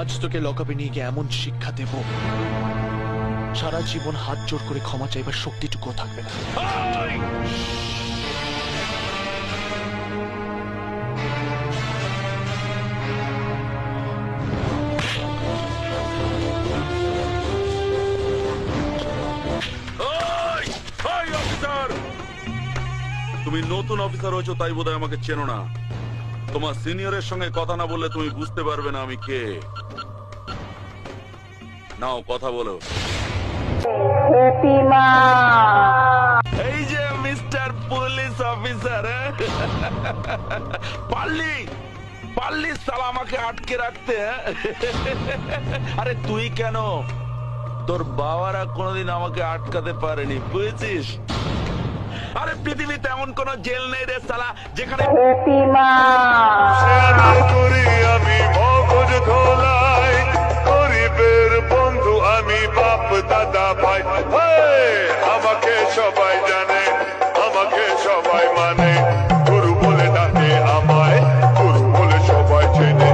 আজ তোকে লকআপে নিয়ে গিয়ে এমন শিক্ষা দেব, সারা জীবন হাত জোর করে ক্ষমা চাইবার শক্তিটুকু থাকবে না। তুমি নতুন অফিসার হয়েছো তাই বোধহয় আমাকে চেনো না। তোমার সিনিয়রের সঙ্গে কথা না বললে তুমি বুঝতে পারবে না আমি কে। নাও কথা বলো। এই যে মিস্টার পুলিশ অফিসার, পারলি সালা আমাকে আটকে রাখতে। আরে তুই কেন, তোর বাবারা কোনোদিন আমাকে আটকাতে পারেনি, বুঝেছিস? আরে পৃথিবীতে এমন কোন জেল নেই রে সালা যেখানে আমি মগজ ধোলাই, গরিবের বন্ধু আমি, বাপ দাদা ভাই। আমাকে সবাই জানে, আমাকে সবাই মানে, গুরু বলে ডাকে আমায়, গুরু বলে সবাই চেনে।